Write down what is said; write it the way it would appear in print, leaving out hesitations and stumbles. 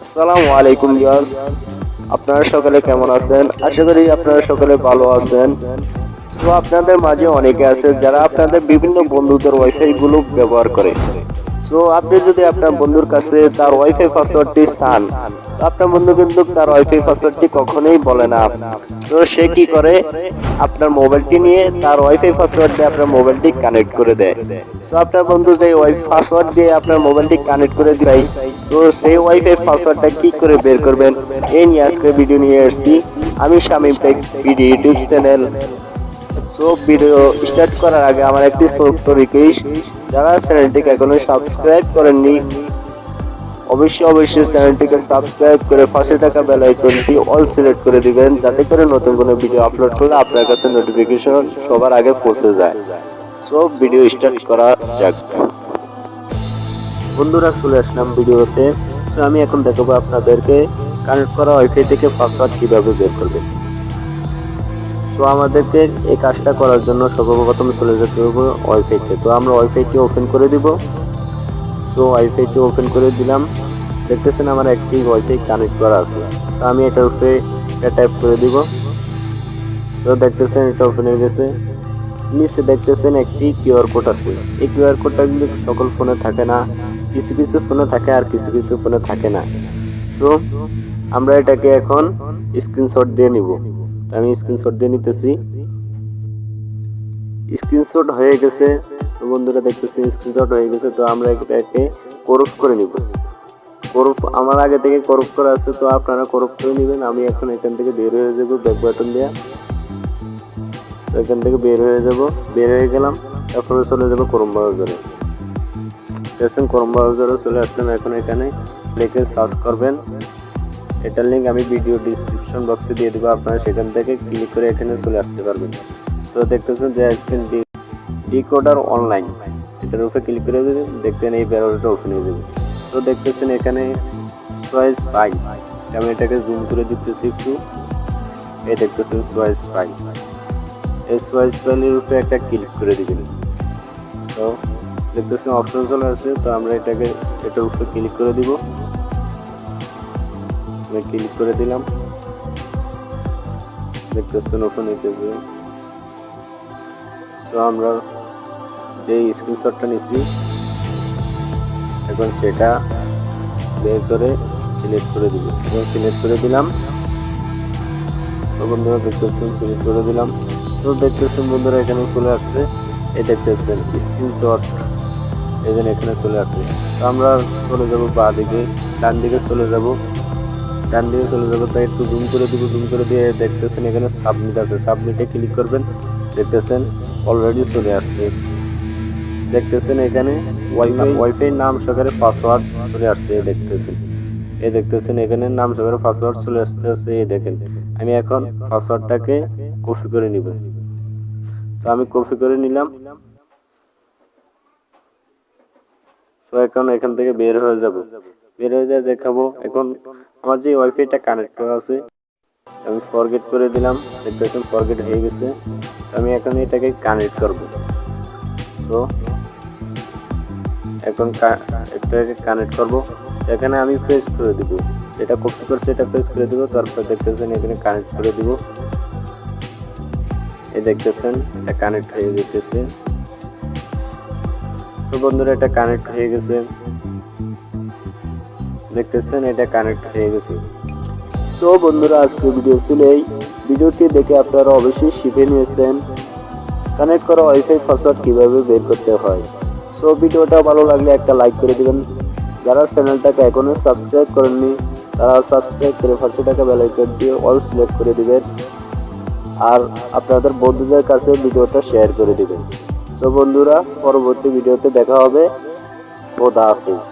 আসসালামু আলাইকুম ভিউয়ার্স, আপনারা সকলে কেমন আছেন? আশা করি আপনারা সকলে ভালো আছেন। তো আপনাদের মাঝে অনেকে আছে যারা আপনাদের বিভিন্ন বন্ধুদের ওয়াইফাই গুলো ব্যবহার করে। সো আপনি যদি আপনার বন্ধুর কাছে তার ওয়াইফাই পাসওয়ার্ডটি চান, তো আপনার বন্ধু কিন্তু তার ওয়াইফাই পাসওয়ার্ডটি কখনোই বলে না। তো সে কি করে, আপনার মোবাইলটি নিয়ে তার ওয়াইফাই পাসওয়ার্ড দিয়ে আপনার মোবাইলটি কানেক্ট করে দেয়। সো আপনার বন্ধু যে ওয়াইফাই পাসওয়ার্ড দিয়ে আপনার মোবাইলটি কানেক্ট করে দেয়, তো সেই ওয়াইফাই পাসওয়ার্ডটা কি করে বের করবেন এই নিয়ে আজকে ভিডিও নিয়ে এসেছি। আমি Shamim take video YouTube channel. So video start করার আগে আমার একটি ছোট্ট রিকোয়েস্ট, যারা চ্যানেলটিকে এখনো সাবস্ক্রাইব করেননি অবশ্যই চ্যানেলটিকে সাবস্ক্রাইব করে পাশে থাকা বেল আইকনটি অল সিলেক্ট করে দিবেন, যাতে করে নতুন কোনো ভিডিও আপলোড করলে আপনার কাছে নোটিফিকেশন সবার আগে পৌঁছে যায়। সো ভিডিও স্টার্ট করা যাক। বন্ধুরা চলে আসলাম ভিডিওতে। তো আমি এখন দেখাবো আপনাদেরকে কানেক্ট করা ওয়াইফাই থেকে পাসওয়ার্ড কিভাবে বের করবেন। তো আমাদেরকে এই কাজটা করার জন্য সর্বপ্রথম চলে যেতে হবে ওয়াইফাইতে। তো আমরা ওয়াইফাইটি ওপেন করে দিব। তো ওয়াইফাইটি ওপেন করে দিলাম। দেখতেছেন আমার একটি ওয়াইফাই কানেক্ট করা আছে। তো আমি এটার উপরে এটা টাইপ করে দিব। তো দেখতেছেন এটা ওপেন হয়ে গেছে। নিচে দেখতেছেন একটি কিউআর কোড আছে। এই কিউআর কোডটা কিন্তু সকল ফোনে থাকে না, কিছু কিছু ফোনে থাকে আর কিছু কিছু ফোনে থাকে না। সো আমরা এটাকে এখন স্ক্রিনশট দিয়ে নিব। আমি স্ক্রিনশট দিয়ে নিতেছি। স্ক্রিনশট হয়ে গেছে। তো বন্ধুরা দেখতেছি স্ক্রিনশট হয়ে গেছে। তো আমরা এটাকে ক্রপ করে নিব। ক্রপ আমার আগে থেকে ক্রপ করা আছে, তো আপনারা ক্রপ করে নেবেন। আমি এখন এখান থেকে বের হয়ে যাব ব্যাক বাটন দিয়ে। তো এখান থেকে বের হয়ে যাব, বের হয়ে গেলাম। তারপরে চলে যাব ক্রোম ব্রাউজারে। দেখেন ক্রোম ব্রাউজারে চলে আসলাম। এখন এখানে লিখে সার্চ করবেন। এটার লিঙ্ক আমি ভিডিও ডেসক্রিপশন বক্সে দিয়ে দেবো, আপনারা সেখান থেকে ক্লিক করে এখানে চলে আসতে পারবেন। তো দেখতেছেন যে স্ক্রিন ডিকোডার অনলাইন, এটার উপরে ক্লিক করে দিলে দেখবেন এই ব্রাউজারটা ওপেন হয়ে যাবে। তো দেখতেছেন এখানে চয়েস ফাইল, আমি এটাকে জুম করে দিতেছি একটু। এই দেখতেছেন চয়েস ফাইল, এই চয়েস ফাইলের উপরে একটা ক্লিক করে দিবেন। তো দেখতেছেন অপশন চলে আসছে। তো আমরা এটার উপরে ক্লিক করে দিব। আমি ক্লিক করে দিলাম। দেখতেছেন ওপেন হইতেছে। সো আমরা যে স্ক্রিনশটটা নিছি এখন সেটা বের করে সিলেক্ট করে দিব। এবং সিলেক্ট করে দিলাম। তো বন্ধুরা দেখতেছেন সিলেক্ট করে দিলাম। তো দেখতেছেন বন্ধুরা এখানে চলে আসছে। এই দেখতেছেন স্ক্রিনশট এখানে চলে আসছে। তো আমরা চলে যাব বাঁ দিকে, ডান দিকে চলে যাব। ডান দিকে চলে যাবো, তাই একটু জুম করে দিব। জুম করে দিয়ে দেখতেছেন এখানে সাবমিট আছে, সাবমিটে ক্লিক করবেন। দেখতেছেন অলরেডি চলে আসছে। দেখতেছেন এখানে ওয়াইফাই নাম সহকারে পাসওয়ার্ড চলে আসছে। দেখতেছেন এখানে নাম সহকারে পাসওয়ার্ড চলে আসছে। এই দেখেন আমি এখন পাসওয়ার্ডটাকে কপি করে নিব। তো আমি কপি করে নিলাম। তো এখন এখান থেকে বের হয়ে যাব। বের হয়ে যায় দেখাবো। এখন আমার যে ওয়াইফাইটা কানেক্ট করা আছে আমি ফরগেট করে দিলাম। দেখতেছেন ফরগেট হয়ে গেছে। আমি এখন এটাকে কানেক্ট করব। সো এখন এটাকে কানেক্ট করব। এখানে আমি প্রেস করে দিব, এটা কপি করছে এটা প্রেস করে দিব। তারপর দেখতেছেন এখানে কানেক্ট করে দিব। এই দেখতেছেন এটা কানেক্ট হয়ে যেতেছে। তো বন্ধুরা এটা কানেক্ট হয়ে গেছে। দেখতেছেন এটা কানেক্ট হয়ে গেছে। সো বন্ধুরা আজকে ভিডিও ছিল এই। ভিডিওটি দেখে আপনারা অবশ্যই শিখে নিয়েছেন কানেক্ট করা ওয়াইফাই পাসওয়ার্ড কিভাবে বের করতে হয়। সো ভিডিওটা ভালো লাগলে একটা লাইক করে দিবেন। যারা চ্যানেলটাকে এখনো সাবস্ক্রাইব করেননি তারা সাবস্ক্রাইব করে পাশে থাকা বেল আইকন দিয়ে অল সিলেক্ট করে দিবেন। আর আপনাদের বন্ধুদের কাছে ভিডিওটা শেয়ার করে দিবেন। সো বন্ধুরা পরবর্তী ভিডিওতে দেখা হবে। খোদা হাফেজ।